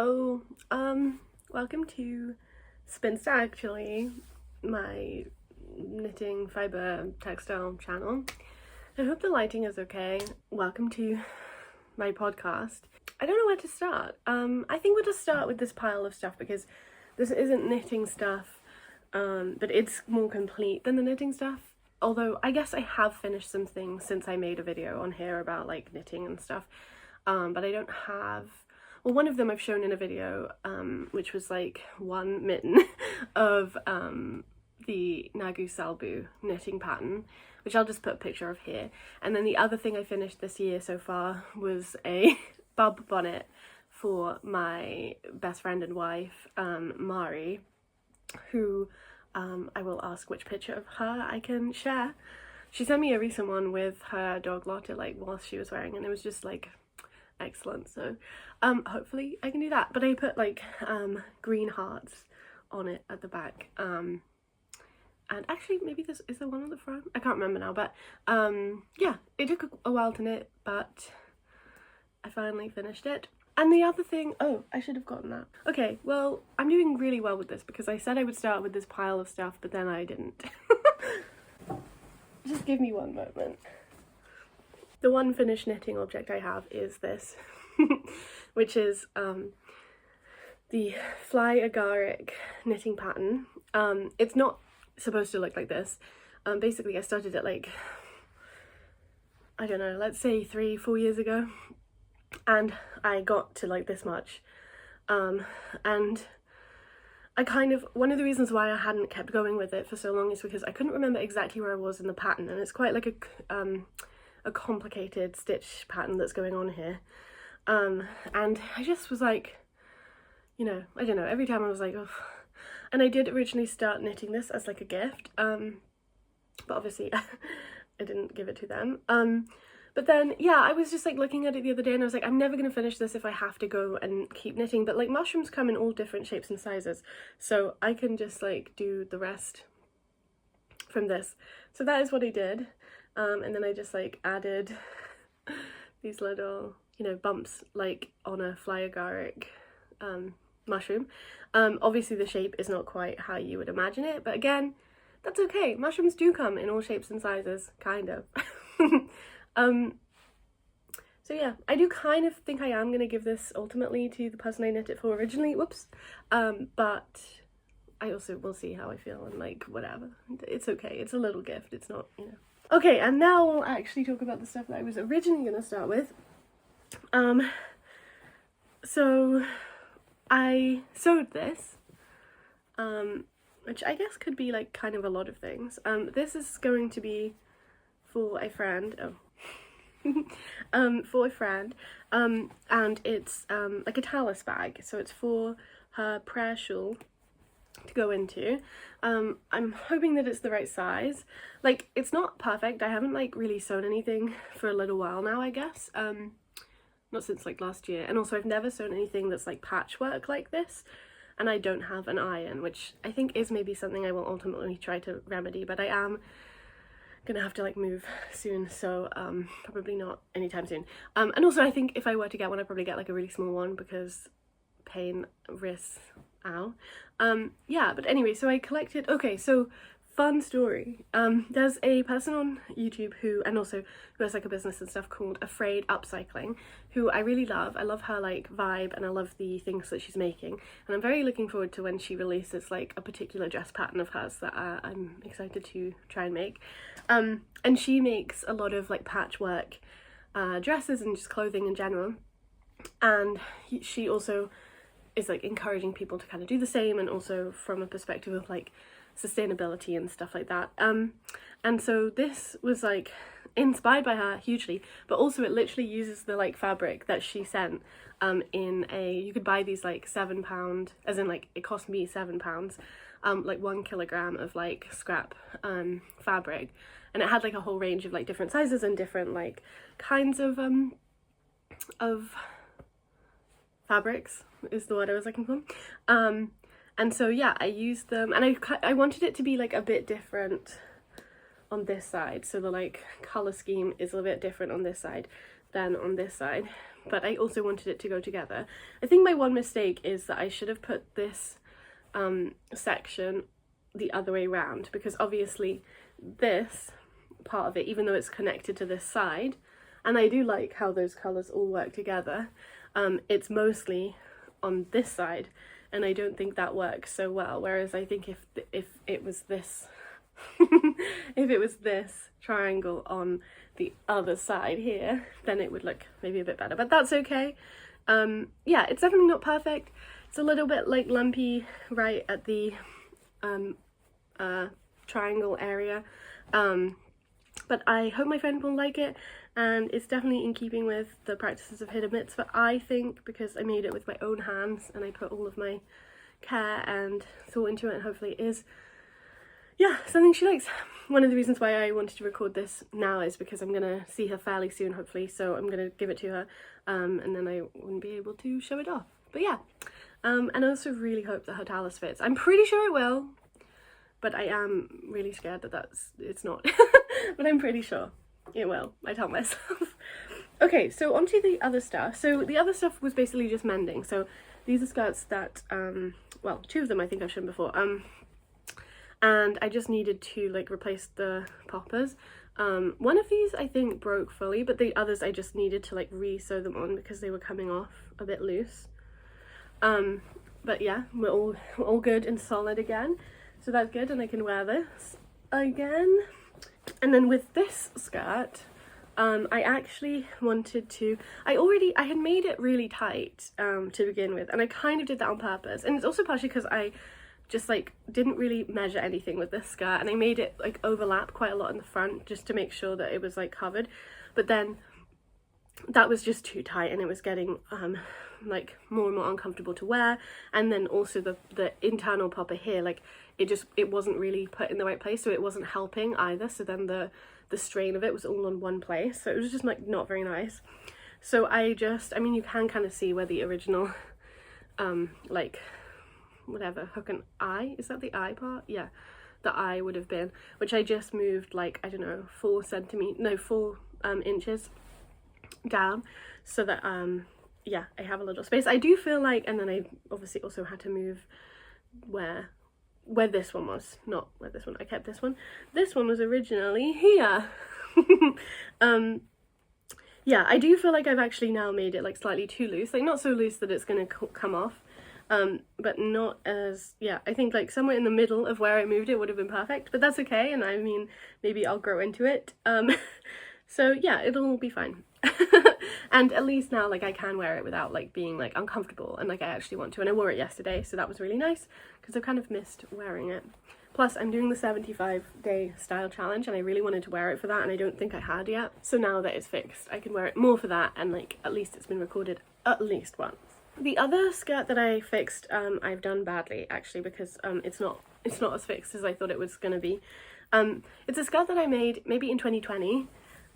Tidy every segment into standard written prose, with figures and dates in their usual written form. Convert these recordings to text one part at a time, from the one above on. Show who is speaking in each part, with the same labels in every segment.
Speaker 1: Hello, welcome to Spinster, actually, my knitting fibre textile channel. I hope the lighting is okay. Welcome to my podcast. I don't know where to start. I think we'll just start with this pile of stuff because this isn't knitting stuff, but it's more complete than the knitting stuff. Although I guess I have finished some things since I made a video on here about like knitting and stuff, but I don't have. Well, one of them I've shown in a video, which was like one mitten of the Nagu Salbu knitting pattern, which I'll just put a picture of here. And then the other thing I finished this year so far was a bub bonnet for my best friend and wife, Mari, who I will ask which picture of her I can share. She sent me a recent one with her dog Lotte, like whilst she was wearing, and it was just like excellent. So hopefully I can do that, but I put like green hearts on it at the back, and actually maybe this is the one on the front, I can't remember now, but yeah, it took a while to knit, but I finally finished it. And the other thing, oh, I should have gotten that. Okay, well, I'm doing really well with this because I said I would start with this pile of stuff, but then I didn't. Just give me one moment. The one finished knitting object I have is this, which is the fly agaric knitting pattern. It's not supposed to look like this. Basically I started it like, I don't know, let's say 3-4 years ago, and I got to like this much, and I kind of, one of the reasons why I hadn't kept going with it for so long is because I couldn't remember exactly where I was in the pattern, and it's quite like a complicated stitch pattern that's going on here, and I just was like, you know, I don't know, every time I was like, oh. And I did originally start knitting this as like a gift, but obviously I didn't give it to them, but then yeah, I was just like looking at it the other day and I was like, I'm never gonna finish this if I have to go and keep knitting, but like mushrooms come in all different shapes and sizes, so I can just like do the rest from this. So that is what I did. And then I just like added these little, you know, bumps like on a fly agaric mushroom. Obviously the shape is not quite how you would imagine it, but again, that's okay. Mushrooms do come in all shapes and sizes, kind of. So yeah, I do kind of think I am going to give this ultimately to the person I knit it for originally, whoops, but I also will see how I feel and like whatever, it's okay, it's a little gift, it's not, you know. Okay, and now we'll actually talk about the stuff that I was originally going to start with. So I sewed this, which I guess could be like kind of a lot of things. This is going to be for a friend, for a friend, and it's like a talus bag, so it's for her prayer shawl to go into. I'm hoping that it's the right size. Like, it's not perfect, I haven't like really sewn anything for a little while now, I guess, not since like last year, and also I've never sewn anything that's like patchwork like this, and I don't have an iron, which I think is maybe something I will ultimately try to remedy, but I am gonna have to like move soon, so probably not anytime soon, and also I think if I were to get one I'd probably get like a really small one because pain, wrists, ow. Yeah, but anyway, so I collected, okay, so fun story, there's a person on YouTube who, and also who has like a business and stuff called Afraid Upcycling, who I really love. I love her like vibe and I love the things that she's making, and I'm very looking forward to when she releases like a particular dress pattern of hers that I'm excited to try and make, and she makes a lot of like patchwork dresses and just clothing in general, and she also is like encouraging people to kind of do the same, and also from a perspective of like sustainability and stuff like that, and so this was like inspired by her hugely, but also it literally uses the like fabric that she sent in a, you could buy these like £7, as in like it cost me £7, like 1 kilogram of like scrap fabric, and it had like a whole range of like different sizes and different like kinds of fabrics is the word I was looking for, and so yeah, I used them, and I wanted it to be like a bit different on this side, so the like color scheme is a bit different on this side than on this side, but I also wanted it to go together. I think my one mistake is that I should have put this section the other way around, because obviously this part of it, even though it's connected to this side, and I do like how those colours all work together, it's mostly on this side, and I don't think that works so well. Whereas I think if it was this if it was this triangle on the other side here, then it would look maybe a bit better, but that's okay. Yeah, it's definitely not perfect. It's a little bit like lumpy right at the triangle area, but I hope my friend will like it, and it's definitely in keeping with the practices of hidden mitzvah, I think, because I made it with my own hands and I put all of my care and thought into it, and hopefully it is, yeah, something she likes. One of the reasons why I wanted to record this now is because I'm gonna see her fairly soon, hopefully, so I'm gonna give it to her, and then I wouldn't be able to show it off. But yeah, and I also really hope that her talus fits. I'm pretty sure it will, but I am really scared that it's not. But I'm pretty sure it will, I tell myself. Okay, so onto the other stuff. So the other stuff was basically just mending. So these are skirts that, well, two of them I think I've shown before. And I just needed to like replace the poppers. One of these I think broke fully, but the others I just needed to like re-sew them on because they were coming off a bit loose. But yeah, we're all good and solid again, so that's good, and I can wear this again. And then with this skirt, I actually wanted to, I had made it really tight to begin with, and I kind of did that on purpose, and it's also partially because I just like didn't really measure anything with this skirt, and I made it like overlap quite a lot in the front just to make sure that it was like covered, but then that was just too tight and it was getting like more and more uncomfortable to wear. And then also the internal popper here, like it wasn't really put in the right place, so it wasn't helping either, so then the strain of it was all on one place, so it was just like not very nice. So I mean you can kind of see where the original like whatever, hook and eye, is that the eye part? Yeah, the eye would have been, which I just moved like, I don't know, 4 inches down, so that yeah, I have a little space. I do feel like, and then I obviously also had to move where this one was, not where this one, I kept this one was originally here. Yeah, I do feel like I've actually now made it like slightly too loose, like not so loose that it's gonna come off, but not as, yeah, I think like somewhere in the middle of where I moved it would have been perfect, but that's okay, and I mean, maybe I'll grow into it. So yeah, it'll be fine. And at least now like I can wear it without like being like uncomfortable, and like I actually want to, and I wore it yesterday, so that was really nice because I've kind of missed wearing it. Plus I'm doing the 75-day style challenge, and I really wanted to wear it for that, and I don't think I had yet, so now that it's fixed I can wear it more for that, and like at least it's been recorded at least once. The other skirt that I fixed, I've done badly actually, because it's not as fixed as I thought it was gonna be. It's a skirt that I made maybe in 2020.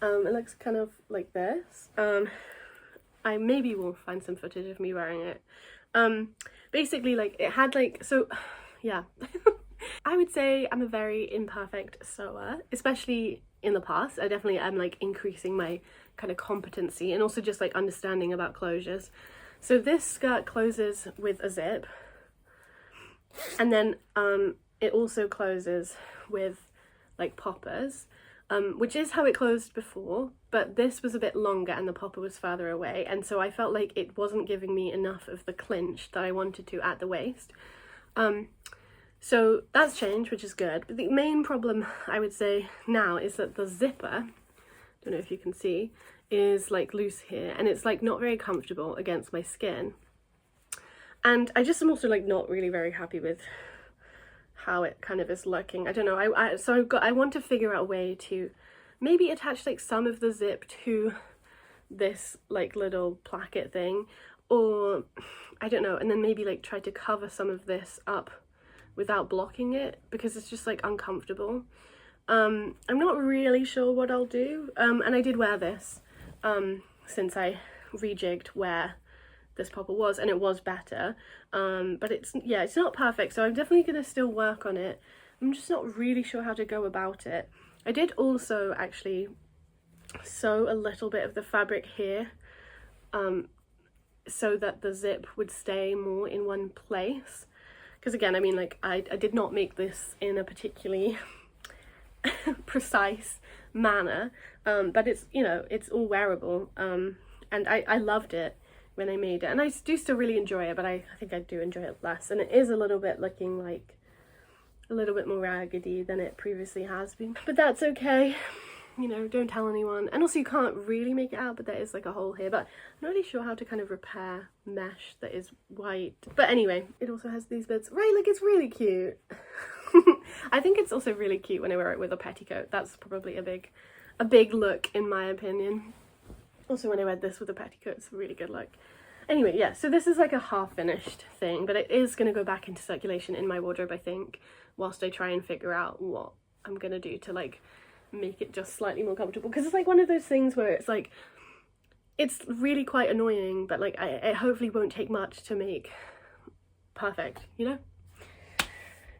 Speaker 1: It looks kind of like this. I maybe will find some footage of me wearing it. Basically like it had like, so yeah. I would say I'm a very imperfect sewer, especially in the past. I definitely am like increasing my kind of competency and also just like understanding about closures. So this skirt closes with a zip, and then it also closes with like poppers, which is how it closed before, but this was a bit longer and the popper was further away, and so I felt like it wasn't giving me enough of the clinch that I wanted to at the waist. So that's changed, which is good, but the main problem I would say now is that the zipper, don't know if you can see, is like loose here, and it's like not very comfortable against my skin, and I just am also like not really very happy with how it kind of is looking. I don't know, I want to figure out a way to maybe attach like some of the zip to this like little placket thing, or I don't know, and then maybe like try to cover some of this up without blocking it, because it's just like uncomfortable. I'm not really sure what I'll do, and I did wear this since I rejigged where this popper was, and it was better, but it's not perfect, so I'm definitely gonna still work on it. I'm just not really sure how to go about it. I did also actually sew a little bit of the fabric here so that the zip would stay more in one place. Because again, I mean, like, I did not make this in a particularly precise manner, but it's, you know, it's all wearable, and I loved it when I made it, and I do still really enjoy it, but I think I do enjoy it less, and it is a little bit looking like a little bit more raggedy than it previously has been, but that's okay. You know, don't tell anyone. And also you can't really make it out, but there is like a hole here, but I'm not really sure how to kind of repair mesh that is white. But anyway, it also has these bits, right? Like, it's really cute. I think it's also really cute when I wear it with a petticoat. That's probably a big look in my opinion. Also when I wear this with a petticoat, it's a really good look. Anyway, yeah, so this is like a half finished thing, but it is going to go back into circulation in my wardrobe, I think, whilst I try and figure out what I'm going to do to like make it just slightly more comfortable, because it's like one of those things where it's like, it's really quite annoying, but like it hopefully won't take much to make perfect, you know?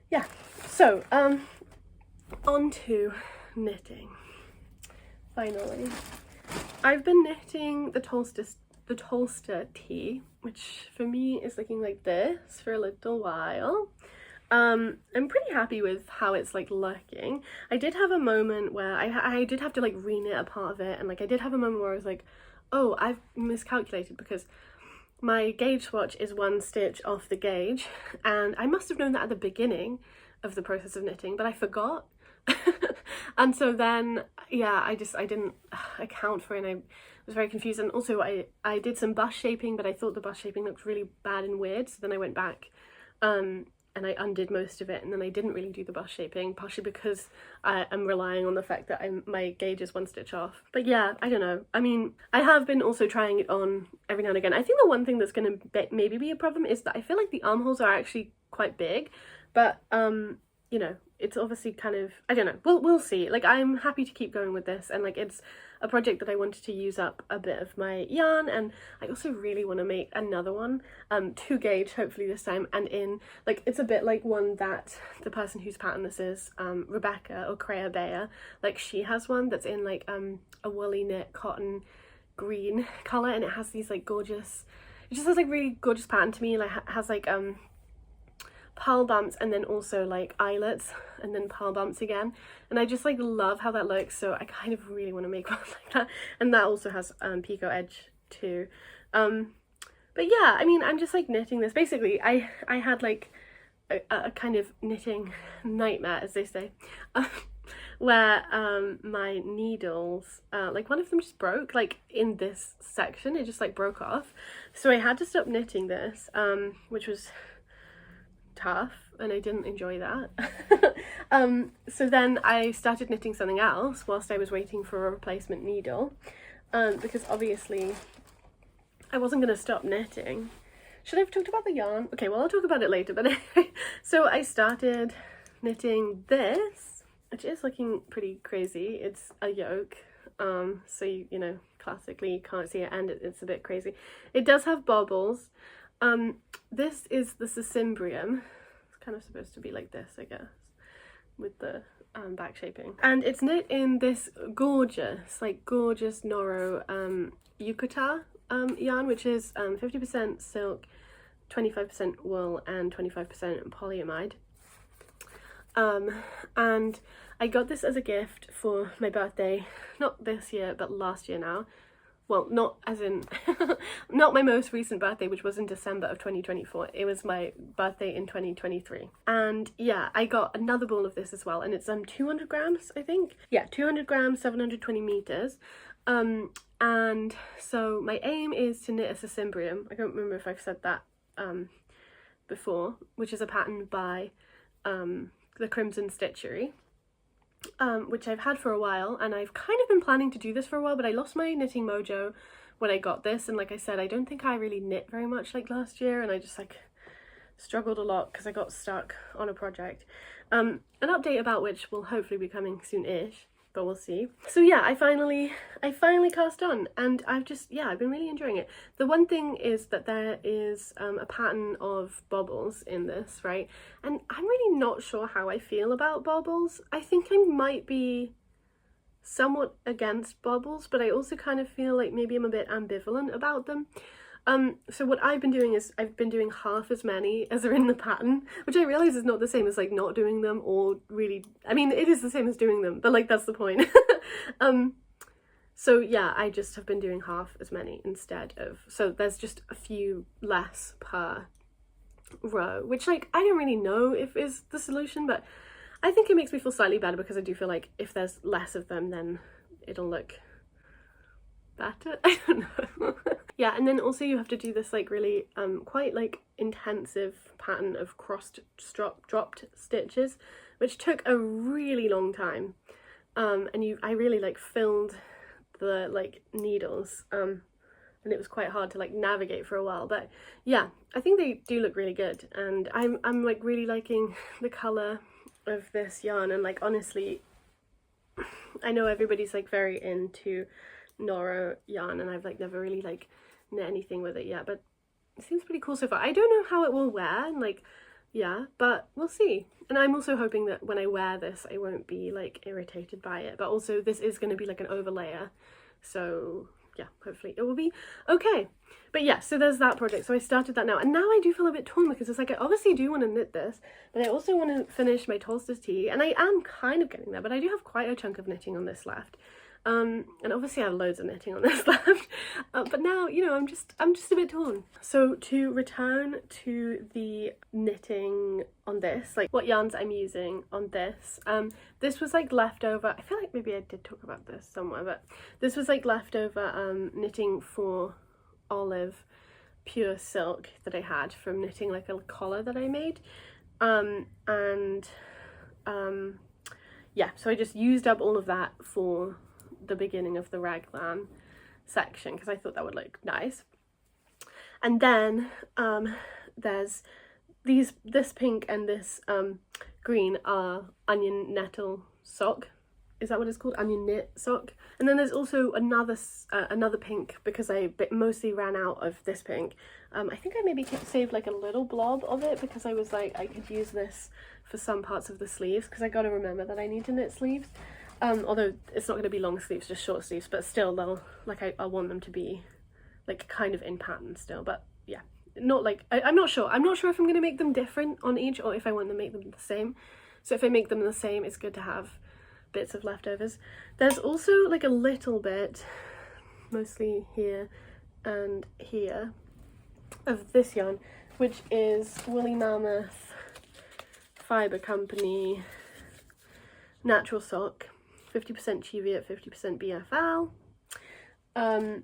Speaker 1: Yeah, so on to knitting. Finally, I've been knitting the tolsta tee, which for me is looking like this for a little while. I'm pretty happy with how it's like looking. I did have a moment where I did have to like re-knit a part of it, and like I did have a moment where I was like, oh, I've miscalculated, because my gauge swatch is 1 stitch off the gauge, and I must have known that at the beginning of the process of knitting, but I forgot. And so then, yeah, I didn't account for it, and I was very confused. And also I did some bust shaping, but I thought the bust shaping looked really bad and weird, so then I went back and I undid most of it, and then I didn't really do the bust shaping, partially because I am relying on the fact that my gauge is 1 stitch off. But yeah, I don't know. I mean, I have been also trying it on every now and again. I think the one thing that's going to maybe be a problem is that I feel like the armholes are actually quite big, but you know, it's obviously kind of, I don't know, we'll see. Like, I'm happy to keep going with this, and like, it's a project that I wanted to use up a bit of my yarn, and I also really want to make another one, 2 gauge hopefully this time, and in like, it's a bit like one that the person whose pattern this is, Rebecca or creabea, like she has one that's in like a woolly knit cotton green colour, and it has these like gorgeous, it just has like really gorgeous pattern to me, like has like purl bumps and then also like eyelets and then purl bumps again, and I just like love how that looks, so I kind of really want to make one like that. And that also has picot edge too, but yeah, I mean, I'm just like knitting this. Basically I had like a kind of knitting nightmare, as they say, where my needles, like one of them just broke, like in this section it just like broke off, so I had to stop knitting this, which was tough, and I didn't enjoy that. So then I started knitting something else whilst I was waiting for a replacement needle, because obviously I wasn't going to stop knitting. Should I have talked about the yarn? Okay, well, I'll talk about it later, but anyway. So I started knitting this, which is looking pretty crazy. It's a yoke, so you know, classically you can't see it, and it's a bit crazy. It does have bobbles. This is the sisymbrium. It's kind of supposed to be like this, I guess, with the back shaping, and it's knit in this gorgeous noro yukata yarn, which is 50% silk, 25% wool, and 25% polyamide. And I got this as a gift for my birthday, not this year but last year now. Well, not as in not my most recent birthday, which was in December of 2024. It was my birthday in 2023. And yeah, I got another ball of this as well, and it's 200 grams, I think. Yeah, 200 grams, 720 meters. And so my aim is to knit a sisymbrium. I don't remember if I've said that before, which is a pattern by the Crimson Stitchery. Which I've had for a while, and I've kind of been planning to do this for a while, but I lost my knitting mojo when I got this, and like I said, I don't think I really knit very much like last year, and I just like struggled a lot because I got stuck on a project, an update about which will hopefully be coming soon-ish, but we'll see. So yeah, I finally cast on, and I've been really enjoying it. The one thing is that there is a pattern of bobbles in this, right? And I'm really not sure how I feel about bobbles. I think I might be somewhat against bobbles, but I also kind of feel like maybe I'm a bit ambivalent about them. So what I've been doing is I've been doing half as many as are in the pattern, which I realise is not the same as like not doing them, or really, I mean it is the same as doing them, but like that's the point. So yeah, I just have been doing half as many instead of, so there's just a few less per row, which like I don't really know if is the solution, but I think it makes me feel slightly better, because I do feel like if there's less of them then it'll look better. I don't know. Yeah, and then also you have to do this like really quite like intensive pattern of crossed dropped stitches, which took a really long time, and I really like filled the like needles, and it was quite hard to like navigate for a while, but yeah, I think they do look really good, and I'm like really liking the colour of this yarn. And like honestly, I know everybody's like very into noro yarn, and I've like never really like knit anything with it yet, but it seems pretty cool so far. I don't know how it will wear, and like yeah, but we'll see. And I'm also hoping that when I wear this I won't be like irritated by it, but also this is going to be like an overlayer, so yeah, hopefully it will be okay. But yeah, so there's that project. So I started that now, and now I do feel a bit torn, because it's like I obviously do want to knit this, but I also want to finish my Tolsta's tea, and I am kind of getting there, but I do have quite a chunk of knitting on this left. And obviously I have loads of knitting on this left, but now, you know, I'm just a bit torn. So to return to the knitting on this, like what yarns I'm using on this, this was like leftover, I feel like maybe I did talk about this somewhere, but this was like leftover knitting for olive pure silk that I had from knitting like a collar that I made, yeah, so I just used up all of that for the beginning of the raglan section, because I thought that would look nice. And then there's this pink and this green are onion nettle sock. Is that what it's called? Onion knit sock. And then there's also another pink, because I mostly ran out of this pink. I think I maybe saved like a little blob of it, because I was like I could use this for some parts of the sleeves, because I gotta remember that I need to knit sleeves. Although it's not going to be long sleeves, just short sleeves, but still they'll like I want them to be like kind of in pattern still, but yeah, not like I'm not sure if I'm going to make them different on each, or if I want to make them the same. So if I make them the same, it's good to have bits of leftovers. There's also like a little bit, mostly here and here, of this yarn, which is Woolly Mammoth Fibre Company natural sock, 50% Cheviot, 50% BFL.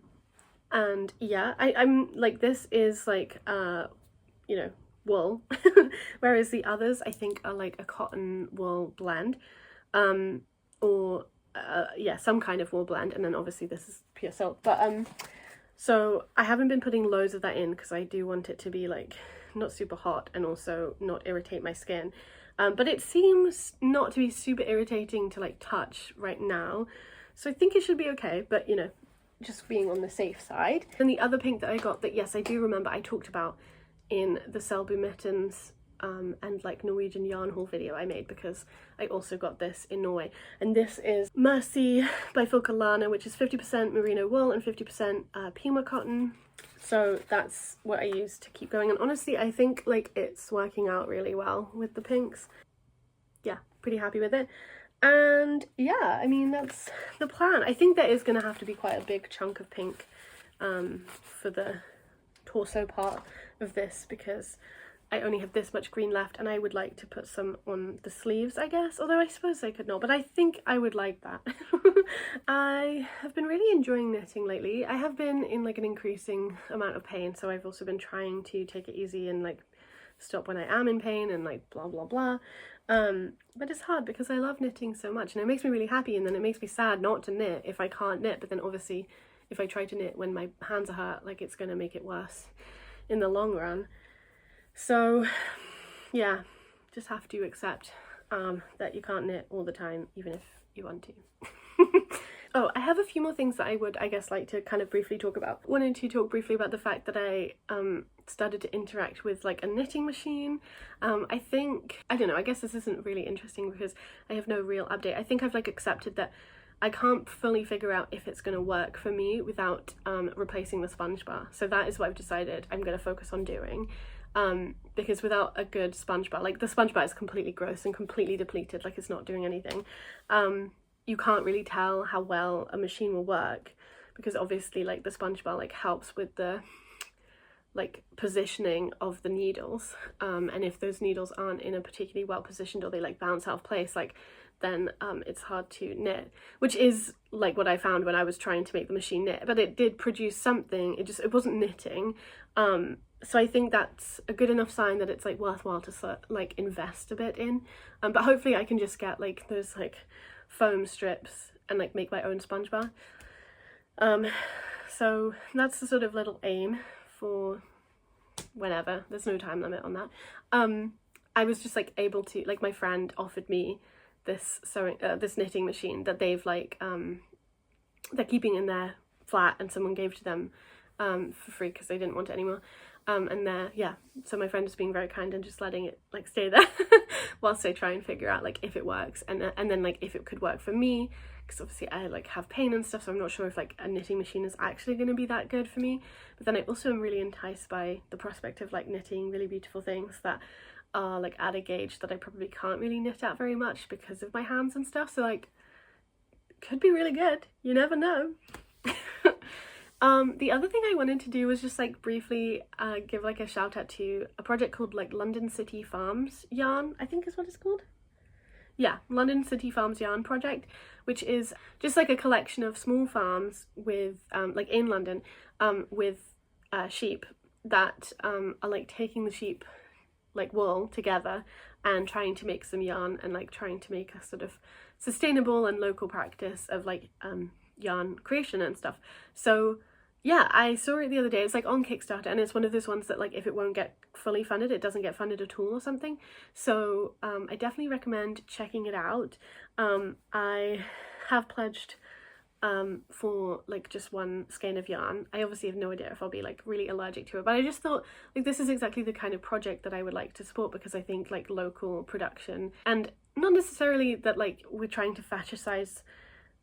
Speaker 1: And yeah, I'm like, this is like you know, wool, whereas the others I think are like a cotton wool blend, or yeah, some kind of wool blend, and then obviously this is pure silk. But so I haven't been putting loads of that in, because I do want it to be like not super hot and also not irritate my skin. But it seems not to be super irritating to like touch right now, so I think it should be okay, but you know, just being on the safe side. And the other pink that I got, that yes I do remember I talked about in the Selbu mittens and like Norwegian yarn haul video I made, because I also got this in Norway, and this is Mercy by Filka Lana, which is 50% merino wool and 50% Pima cotton. So that's what I use to keep going, and honestly I think like it's working out really well with the pinks. Yeah, pretty happy with it. And yeah, I mean that's the plan. I think there is going to have to be quite a big chunk of pink for the torso part of this, because I only have this much green left, and I would like to put some on the sleeves, I guess, although I suppose I could not, but I think I would like that. I have been really enjoying knitting lately. I have been in like an increasing amount of pain, so I've also been trying to take it easy and like stop when I am in pain and like blah blah blah. But it's hard because I love knitting so much, and it makes me really happy, and then it makes me sad not to knit if I can't knit, but then obviously if I try to knit when my hands are hurt, like it's going to make it worse in the long run. So yeah, just have to accept that you can't knit all the time, even if you want to. Oh, I have a few more things that I would, I guess, like to kind of briefly talk about. Wanted to talk briefly about the fact that I started to interact with like a knitting machine. I think, I don't know, I guess this isn't really interesting because I have no real update. I think I've like accepted that I can't fully figure out if it's going to work for me without replacing the sponge bar. So that is what I've decided I'm going to focus on doing, because without a good sponge bar, like the sponge bar is completely gross and completely depleted, like it's not doing anything. You can't really tell how well a machine will work, because obviously like the sponge bar like helps with the like positioning of the needles, and if those needles aren't in a particularly well positioned, or they like bounce out of place, like then it's hard to knit, which is like what I found when I was trying to make the machine knit. But it did produce something, it wasn't knitting. So I think that's a good enough sign that it's like worthwhile to like invest a bit in, but hopefully I can just get like those like foam strips and like make my own sponge bar. So that's the sort of little aim for whenever. There's no time limit on that. I was just like able to, like, my friend offered me this this knitting machine that they've like they're keeping in their flat, and someone gave to them for free because they didn't want it anymore. And yeah, so my friend is being very kind and just letting it like stay there whilst I try and figure out like if it works, and then like if it could work for me, because obviously I like have pain and stuff, so I'm not sure if like a knitting machine is actually going to be that good for me. But then I also am really enticed by the prospect of like knitting really beautiful things that are like at a gauge that I probably can't really knit at very much because of my hands and stuff. So like, could be really good, you never know. The other thing I wanted to do was just like briefly give like a shout out to a project called like London City Farms Yarn, I think is what it's called. Yeah, London City Farms Yarn Project, which is just like a collection of small farms with like in London with sheep that are like taking the sheep like wool together and trying to make some yarn, and like trying to make a sort of sustainable and local practice of like yarn creation and stuff. So yeah, I saw it the other day. It's like on Kickstarter, and it's one of those ones that like if it won't get fully funded, it doesn't get funded at all or something. So I definitely recommend checking it out. I have pledged for like just one skein of yarn. I obviously have no idea if I'll be like really allergic to it, but I just thought like this is exactly the kind of project that I would like to support, because I think like local production, and not necessarily that like we're trying to fetishize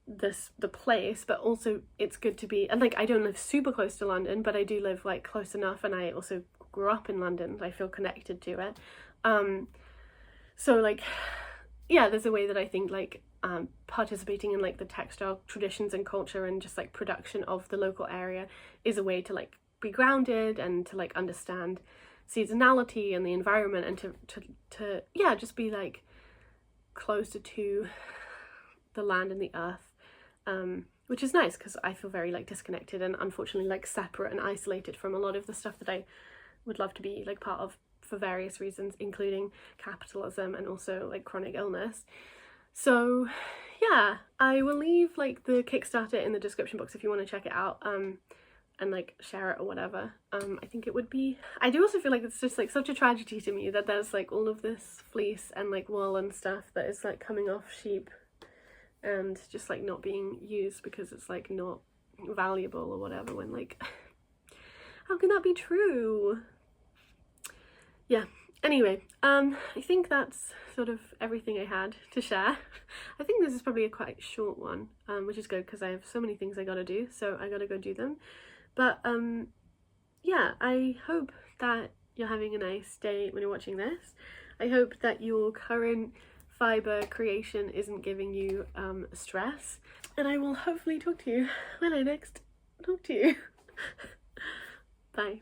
Speaker 1: the place, but also it's good to be, and like I don't live super close to London, but I do live like close enough, and I also grew up in London. I feel connected to it. So like yeah, there's a way that I think like participating in like the textile traditions and culture and just like production of the local area is a way to like be grounded and to like understand seasonality and the environment, and to yeah, just be like closer to the land and the earth, which is nice, because I feel very like disconnected and unfortunately like separate and isolated from a lot of the stuff that I would love to be like part of for various reasons, including capitalism and also like chronic illness. So yeah, I will leave like the Kickstarter in the description box if you want to check it out, and like share it or whatever. I think it would be, I do also feel like it's just like such a tragedy to me that there's like all of this fleece and like wool and stuff that is like coming off sheep and just like not being used because it's like not valuable or whatever, when like how can that be true? Yeah, anyway, I think that's sort of everything I had to share. I think this is probably a quite short one, which is good because I have so many things I gotta do, so I gotta go do them. But yeah, I hope that you're having a nice day when you're watching this. I hope that your current fibre creation isn't giving you stress, and I will hopefully talk to you when I next talk to you. Bye.